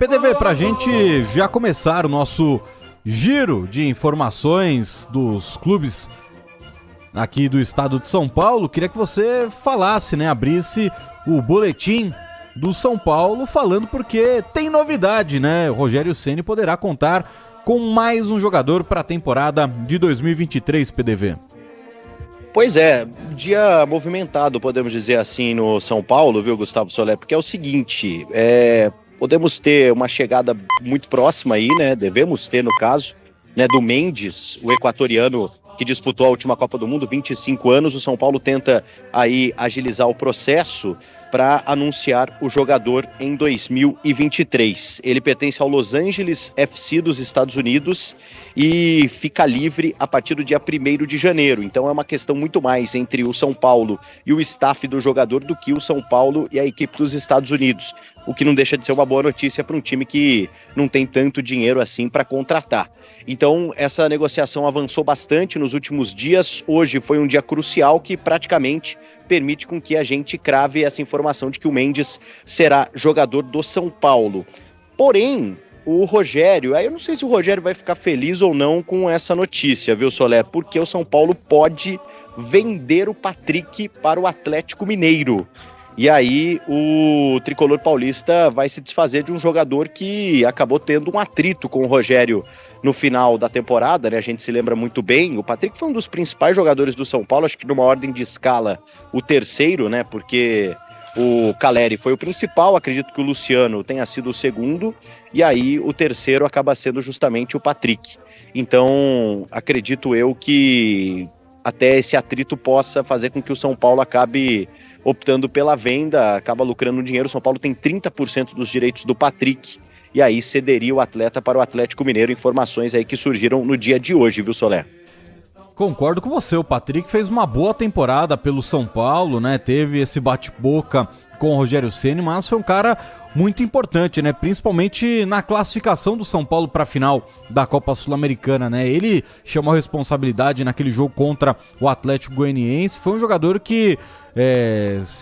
PDV, pra gente já começar o nosso giro de informações dos clubes aqui do estado de São Paulo, queria que você falasse, né, abrisse o boletim do São Paulo falando porque tem novidade, né? O Rogério Ceni poderá contar com mais um jogador para a temporada de 2023, PDV. Pois é, dia movimentado, podemos dizer assim, no São Paulo, viu, Gustavo Soler? Porque é o seguinte, podemos ter uma chegada muito próxima aí, né? Devemos ter, no caso, né, do Mendes, o equatoriano que disputou a última Copa do Mundo, 25 anos. O São Paulo tenta aí agilizar o processo para anunciar o jogador em 2023. Ele pertence ao Los Angeles FC dos Estados Unidos e fica livre a partir do dia 1º de janeiro. Então é uma questão muito mais entre o São Paulo e o staff do jogador do que o São Paulo e a equipe dos Estados Unidos, o que não deixa de ser uma boa notícia para um time que não tem tanto dinheiro assim para contratar. Então essa negociação avançou bastante nos últimos dias. Hoje foi um dia crucial que praticamente permite com que a gente crave essa informação de que o Mendes será jogador do São Paulo. Porém, o Rogério, aí eu não sei se o Rogério vai ficar feliz ou não com essa notícia, viu, Soler? Porque o São Paulo pode vender o Patrick para o Atlético Mineiro. E aí o tricolor paulista vai se desfazer de um jogador que acabou tendo um atrito com o Rogério no final da temporada, né? A gente se lembra muito bem. O Patrick foi um dos principais jogadores do São Paulo, acho que numa ordem de escala o terceiro, né? Porque o Caleri foi o principal, acredito que o Luciano tenha sido o segundo, e aí o terceiro acaba sendo justamente o Patrick. Então, acredito eu que até esse atrito possa fazer com que o São Paulo acabe optando pela venda, acaba lucrando dinheiro. O São Paulo tem 30% dos direitos do Patrick, e aí cederia o atleta para o Atlético Mineiro. Informações aí que surgiram no dia de hoje, viu, Soler? Concordo com você, o Patrick fez uma boa temporada pelo São Paulo, né? Teve esse bate-boca com o Rogério Ceni, mas foi um cara muito importante, né? Principalmente na classificação do São Paulo para a final da Copa Sul-Americana, né? Ele chamou a responsabilidade naquele jogo contra o Atlético Goianiense. Foi um jogador que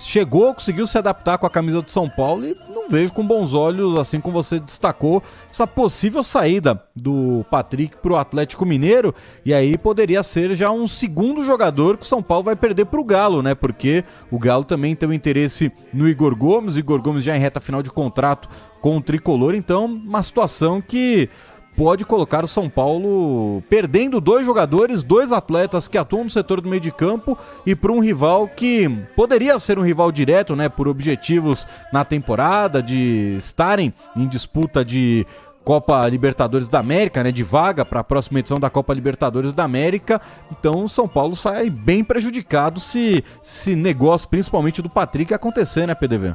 chegou, conseguiu se adaptar com a camisa do São Paulo e não vejo com bons olhos, assim como você destacou, essa possível saída do Patrick para o Atlético Mineiro, e aí poderia ser já um segundo jogador que o São Paulo vai perder para o Galo, né? Porque o Galo também tem um interesse no Igor Gomes, o Igor Gomes já em reta final de contrato com o tricolor, então uma situação que pode colocar o São Paulo perdendo dois jogadores, dois atletas que atuam no setor do meio de campo e para um rival que poderia ser um rival direto, né, por objetivos na temporada, de estarem em disputa de Copa Libertadores da América, né, de vaga para a próxima edição da Copa Libertadores da América. Então o São Paulo sai bem prejudicado se esse negócio, principalmente do Patrick, acontecer, né, PDV?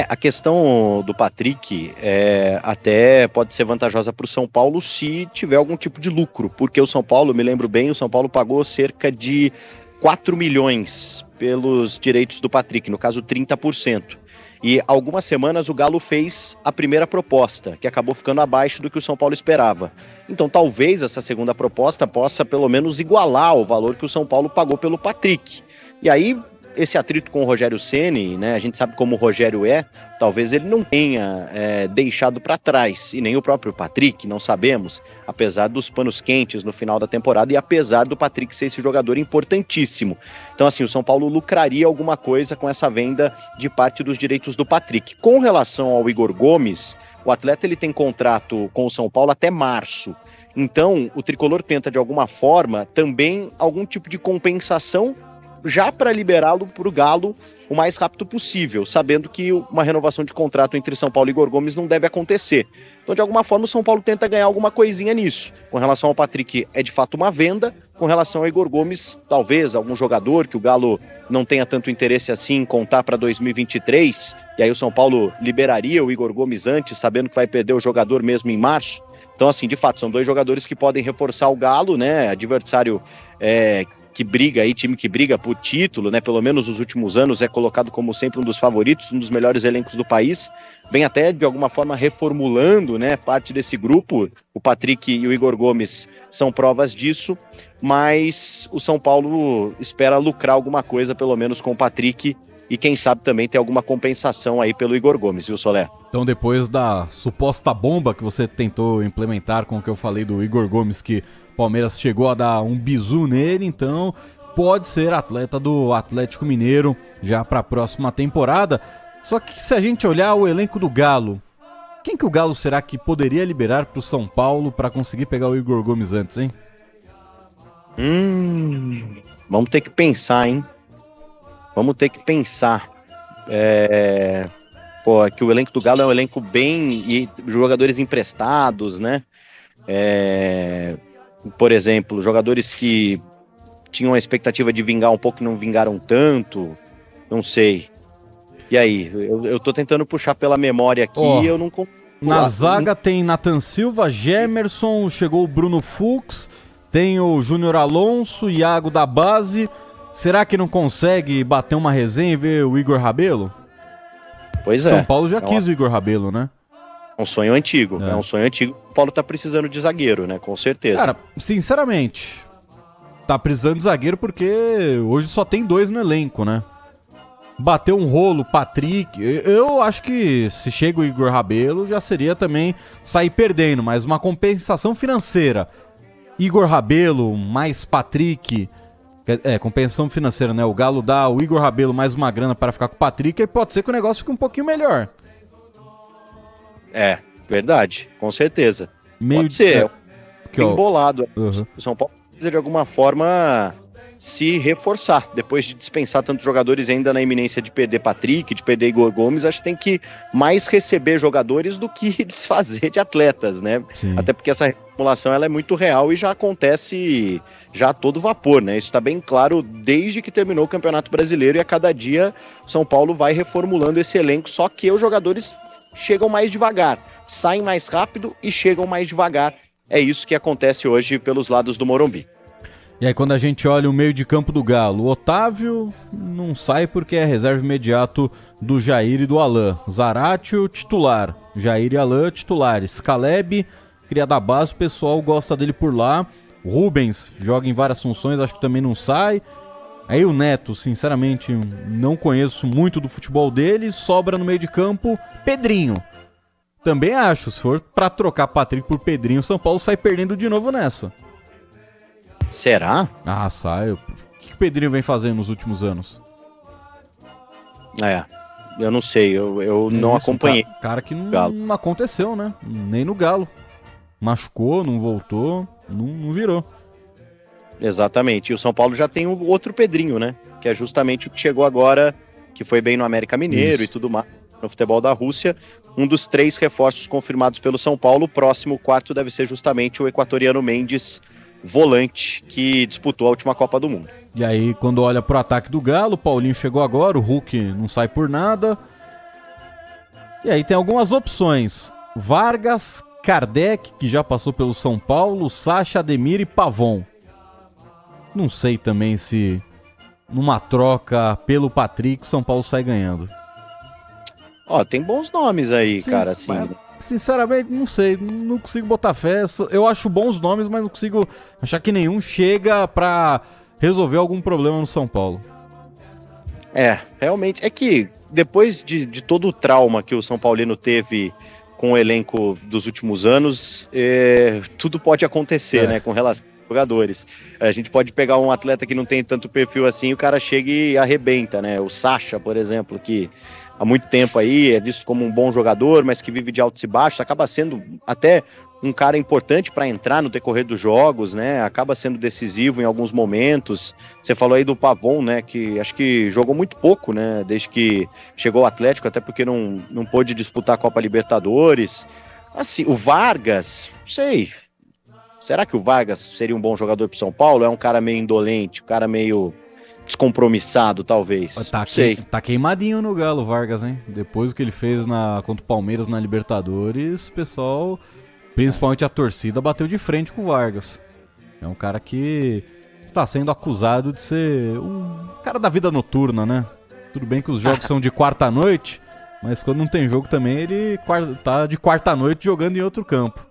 A questão do Patrick até pode ser vantajosa para o São Paulo se tiver algum tipo de lucro, porque o São Paulo, me lembro bem, o São Paulo pagou cerca de 4 milhões pelos direitos do Patrick, no caso 30%. E algumas semanas o Galo fez a primeira proposta, que acabou ficando abaixo do que o São Paulo esperava. Então talvez essa segunda proposta possa pelo menos igualar o valor que o São Paulo pagou pelo Patrick. E aí esse atrito com o Rogério Ceni, né, a gente sabe como o Rogério talvez ele não tenha deixado para trás, e nem o próprio Patrick, não sabemos, apesar dos panos quentes no final da temporada e apesar do Patrick ser esse jogador importantíssimo. Então assim, o São Paulo lucraria alguma coisa com essa venda de parte dos direitos do Patrick. Com relação ao Igor Gomes, o atleta ele tem contrato com o São Paulo até março, então o tricolor tenta de alguma forma também algum tipo de compensação já para liberá-lo para o Galo o mais rápido possível, sabendo que uma renovação de contrato entre São Paulo e Igor Gomes não deve acontecer. Então, de alguma forma, o São Paulo tenta ganhar alguma coisinha nisso. Com relação ao Patrick, é de fato uma venda. Com relação ao Igor Gomes, talvez algum jogador que o Galo não tenha tanto interesse assim em contar para 2023, e aí o São Paulo liberaria o Igor Gomes antes, sabendo que vai perder o jogador mesmo em março. Então, assim, de fato, são dois jogadores que podem reforçar o Galo, né? Adversário que briga aí, time que briga por título, né? Pelo menos nos últimos anos é colocado como sempre um dos favoritos, um dos melhores elencos do país. Vem até, de alguma forma, reformulando, né, parte desse grupo. O Patrick e o Igor Gomes são provas disso, mas o São Paulo espera lucrar alguma coisa, pelo menos com o Patrick, e quem sabe também ter alguma compensação aí pelo Igor Gomes, viu, Solé? Então depois da suposta bomba que você tentou implementar com o que eu falei do Igor Gomes, que o Palmeiras chegou a dar um bizu nele, então pode ser atleta do Atlético Mineiro já para a próxima temporada. Só que se a gente olhar o elenco do Galo, quem que o Galo será que poderia liberar para o São Paulo para conseguir pegar o Igor Gomes antes, hein? Vamos ter que pensar, hein? Vamos ter que pensar. Que o elenco do Galo é um elenco bem... e jogadores emprestados, né? Por exemplo, jogadores que tinham a expectativa de vingar um pouco e não vingaram tanto. Não sei. E aí? Eu tô tentando puxar pela memória aqui e eu não... Na zaga tem Nathan Silva, Gemerson, chegou o Bruno Fux, tem o Júnior Alonso, Iago da base. Será que não consegue bater uma resenha e ver o Igor Rabelo? Pois é. São Paulo já quis o Igor Rabelo, né? É um sonho antigo, é um sonho antigo. O Paulo tá precisando de zagueiro, né? Com certeza. Cara, sinceramente, tá precisando de zagueiro porque hoje só tem 2 no elenco, né? Bateu um rolo, Patrick. Eu acho que se chega o Igor Rabelo já seria também sair perdendo, mas uma compensação financeira. Igor Rabelo mais Patrick. Compensação financeira, né? O Galo dá o Igor Rabelo mais uma grana para ficar com o Patrick e pode ser que o negócio fique um pouquinho melhor. Verdade, com certeza. Pode ser. Bem bolado. O São Paulo precisa de alguma forma se reforçar. Depois de dispensar tantos jogadores ainda na iminência de perder Patrick, de perder Igor Gomes, acho que tem que mais receber jogadores do que desfazer de atletas, né? Sim. Até porque essa reformulação ela é muito real e já acontece já a todo vapor, né? Isso está bem claro desde que terminou o Campeonato Brasileiro e a cada dia o São Paulo vai reformulando esse elenco, só que os jogadores chegam mais devagar, saem mais rápido e chegam mais devagar. É isso que acontece hoje pelos lados do Morumbi. E aí quando a gente olha o meio de campo do Galo, o Otávio não sai porque é reserva imediato do Jair e do Alain. Zaratio, titular. Jair e Alain, titulares. Caleb, cria da base, o pessoal gosta dele por lá. Rubens joga em várias funções, acho que também não sai. Aí o Neto, sinceramente, não conheço muito do futebol dele. Sobra no meio de campo, Pedrinho. Também acho, se for pra trocar Patrick por Pedrinho, o São Paulo sai perdendo de novo nessa. Será? Ah, sai. O que o Pedrinho vem fazendo nos últimos anos? Eu não sei, eu não acompanhei. Cara que não aconteceu, né? Nem no Galo. Machucou, não voltou, não virou. Exatamente, e o São Paulo já tem o outro Pedrinho, né? Que é justamente o que chegou agora, que foi bem no América Mineiro e tudo mais, no futebol da Rússia. Um dos 3 reforços confirmados pelo São Paulo. O próximo, o quarto, deve ser justamente o equatoriano Mendes, volante, que disputou a última Copa do Mundo. E aí, quando olha pro ataque do Galo, o Paulinho chegou agora, o Hulk não sai por nada. E aí tem algumas opções. Vargas, Kardec, que já passou pelo São Paulo, Sacha, Ademir e Pavon. Não sei também se numa troca pelo Patrick, São Paulo sai ganhando. Tem bons nomes aí, sim, cara, assim. Mas, sinceramente, não sei, não consigo botar fé. Eu acho bons nomes, mas não consigo achar que nenhum chega pra resolver algum problema no São Paulo. Realmente, é que depois de todo o trauma que o São Paulino teve com o elenco dos últimos anos, tudo pode acontecer, né, com relação aos jogadores. A gente pode pegar um atleta que não tem tanto perfil assim, o cara chega e arrebenta, né? O Sacha, por exemplo, que há muito tempo aí é visto como um bom jogador, mas que vive de altos e baixos, acaba sendo até um cara importante para entrar no decorrer dos jogos, né? Acaba sendo decisivo em alguns momentos. Você falou aí do Pavon, né? Que acho que jogou muito pouco, né? Desde que chegou ao Atlético, até porque não pôde disputar a Copa Libertadores. Assim, o Vargas, não sei. Será que o Vargas seria um bom jogador pro São Paulo? É um cara meio indolente, um cara meio descompromissado, talvez. Tá queimadinho no Galo, Vargas, hein? Depois do que ele fez contra o Palmeiras na Libertadores, o pessoal, principalmente a torcida, bateu de frente com o Vargas. É um cara que está sendo acusado de ser um cara da vida noturna, né? Tudo bem que os jogos são de quarta-noite, mas quando não tem jogo também, ele tá de quarta-noite jogando em outro campo.